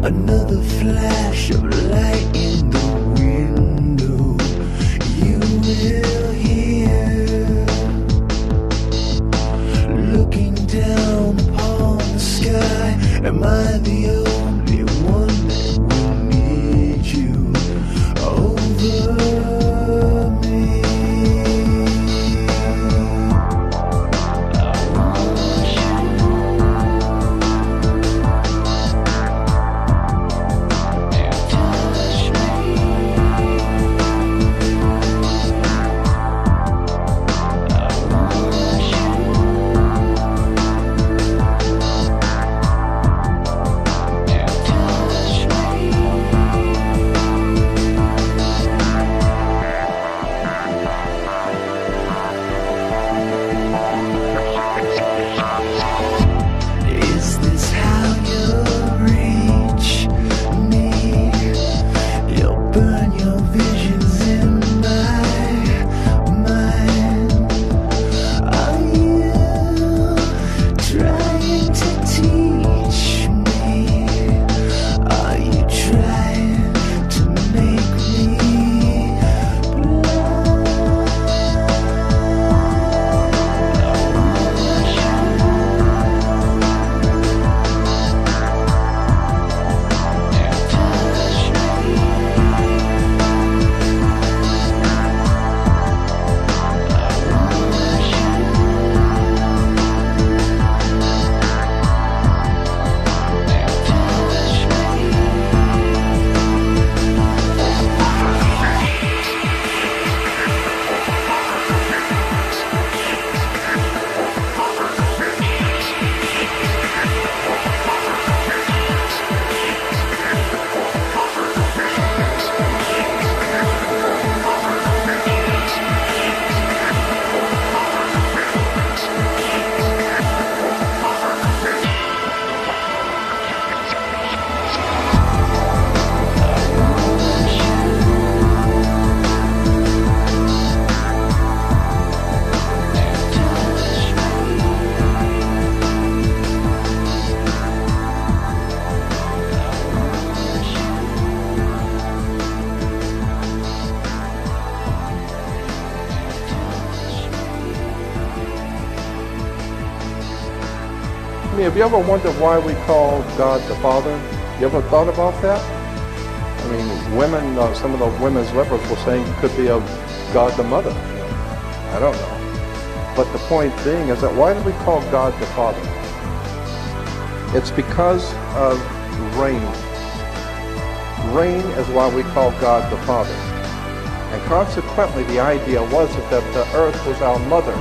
Another flash of light in the window. You will hear, looking down upon the sky. Am I the only one that will need you over me? Have you ever wondered why we call God the Father? You ever thought about that? I mean, women, some of the women's liberals were saying it could be of God the Mother. I don't know. But the point being is that why do we call God the Father? It's because of rain. Rain is why we call God the Father. And consequently, the idea was that the earth was our mother,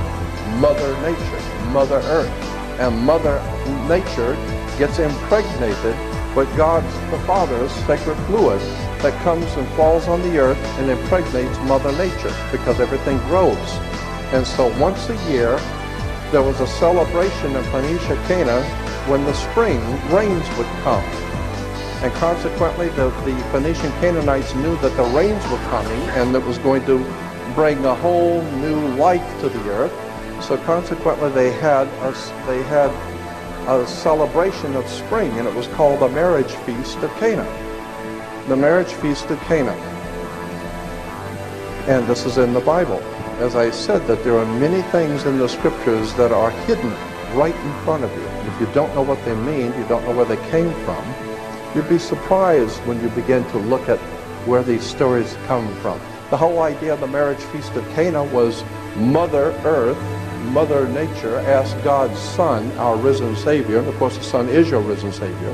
Mother Nature, Mother Earth. And Mother Nature gets impregnated with God's, the Father's sacred fluid that comes and falls on the earth and impregnates Mother Nature because everything grows. And so once a year, there was a celebration in Phoenicia, Cana, when the spring rains would come. And consequently, the Phoenician Canaanites knew that the rains were coming and it was going to bring a whole new life to the earth. So consequently, they had a celebration of spring, and it was called the marriage feast of Cana. The marriage feast of Cana. And this is in the Bible. As I said, that there are many things in the scriptures that are hidden right in front of you. If you don't know what they mean, you don't know where they came from, you'd be surprised when you begin to look at where these stories come from. The whole idea of the marriage feast of Cana was Mother Earth, Mother Nature asked God's Son, our risen Savior, and of course the Son is your risen Savior.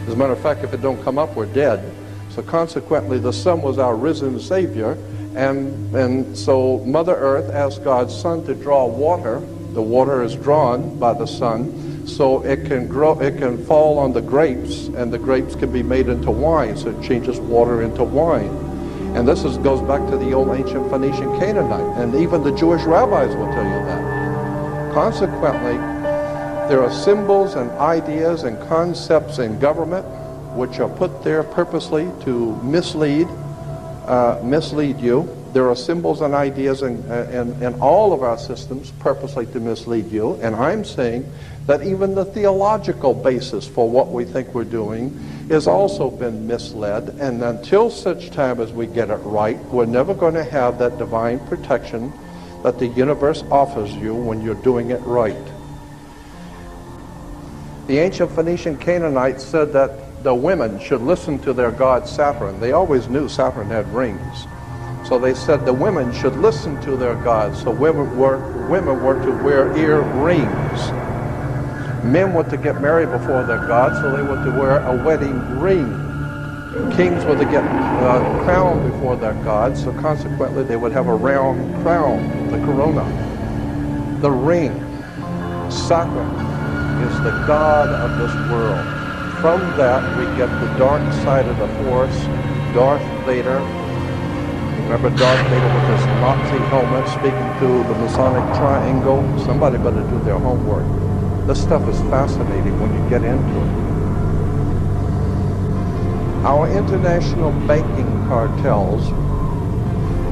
As a matter of fact, if it don't come up, we're dead. So consequently, the Son was our risen Savior, and so Mother Earth asked God's Son to draw water. The water is drawn by the Son, so it can grow, it can fall on the grapes, and the grapes can be made into wine, so it changes water into wine. And this goes back to the old ancient Phoenician Canaanite, and even the Jewish rabbis will tell you that. Consequently, there are symbols and ideas and concepts in government which are put there purposely to mislead mislead you. There are symbols and ideas in all of our systems purposely to mislead you. And I'm saying that even the theological basis for what we think we're doing has also been misled. And until such time as we get it right, we're never going to have that divine protection that the universe offers you when you're doing it right. The ancient Phoenician Canaanites said that the women should listen to their god Saturn. They always knew Saturn had rings. So they said the women should listen to their gods. So women were to wear ear rings. Men were to get married before their gods, so they were to wear a wedding ring. Kings were to get crowned before their gods, so consequently they would have a round crown, the corona. The ring, Saturn, is the god of this world. From that we get the dark side of the Force, Darth Vader. Remember Darth Vader with his Nazi helmet speaking to the Masonic Triangle? Somebody better do their homework. This stuff is fascinating when you get into it. Our international banking cartels,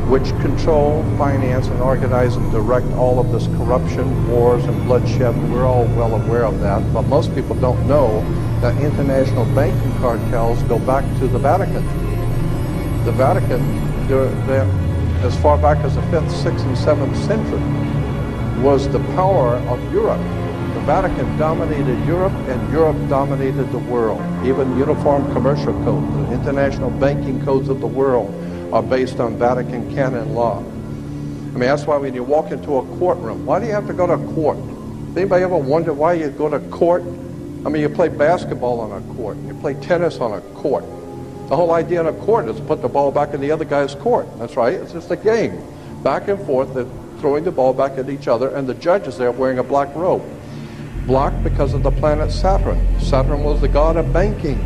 which control, finance, and organize and direct all of this corruption, wars, and bloodshed, we're all well aware of that, but most people don't know that international banking cartels go back to the Vatican. The Vatican, as far back as the 5th, 6th, and 7th century, was the power of Europe. The Vatican dominated Europe, and Europe dominated the world. Even Uniform Commercial Code, the international banking codes of the world, are based on Vatican canon law. I mean, that's why when you walk into a courtroom, why do you have to go to court? Anybody ever wonder why you go to court? I mean, you play basketball on a court, you play tennis on a court. The whole idea in a court is to put the ball back in the other guy's court. That's right, it's just a game. Back and forth, they're throwing the ball back at each other, and the judge is there wearing a black robe. Black because of the planet Saturn. Saturn was the god of banking.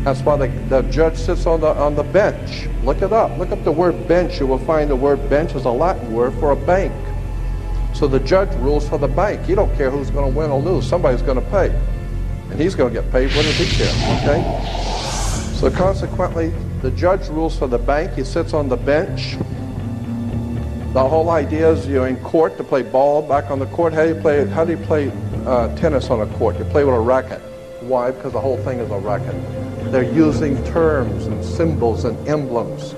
That's why the judge sits on the bench. Look it up. Look up the word bench. You will find the word bench is a Latin word for a bank. So the judge rules for the bank. He don't care who's going to win or lose. Somebody's going to pay. And he's going to get paid. What does he care? Okay? So consequently, the judge rules for the bank. He sits on the bench. The whole idea is you're in court to play ball back on the court. How do you play tennis on a court? You play with a racket. Why? Because the whole thing is a racket. They're using terms and symbols and emblems.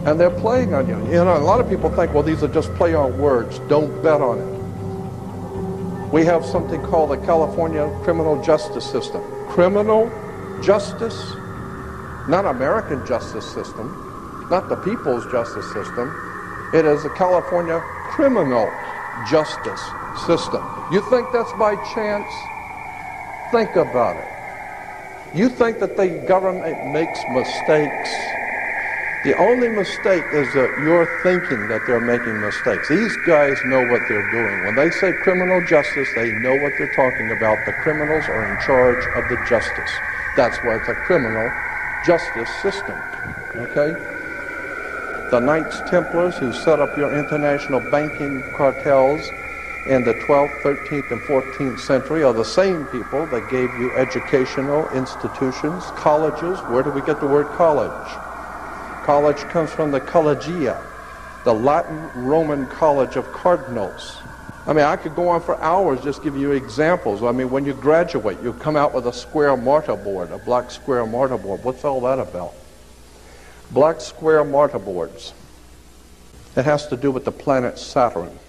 And they're playing on you. You know, a lot of people think, well, these are just play on words. Don't bet on it. We have something called the California criminal justice system. Criminal justice, not American justice system, not the people's justice system. It is the California criminal justice system. You think that's by chance? Think about it. You think that the government makes mistakes. The only mistake is that you're thinking that they're making mistakes. These guys know what they're doing. When they say criminal justice, they know what they're talking about. The criminals are in charge of the justice. That's why it's a criminal justice system. Okay? The Knights Templars who set up your international banking cartels in the 12th, 13th, and 14th century are the same people that gave you educational institutions, colleges. Where do we get the word college? College comes from the collegia, the Latin Roman college of cardinals. I mean, I could go on for hours just give you examples. I mean, when you graduate, you come out with a square mortarboard, a black square mortarboard. What's all that about? Black square mortarboards. It has to do with the planet Saturn.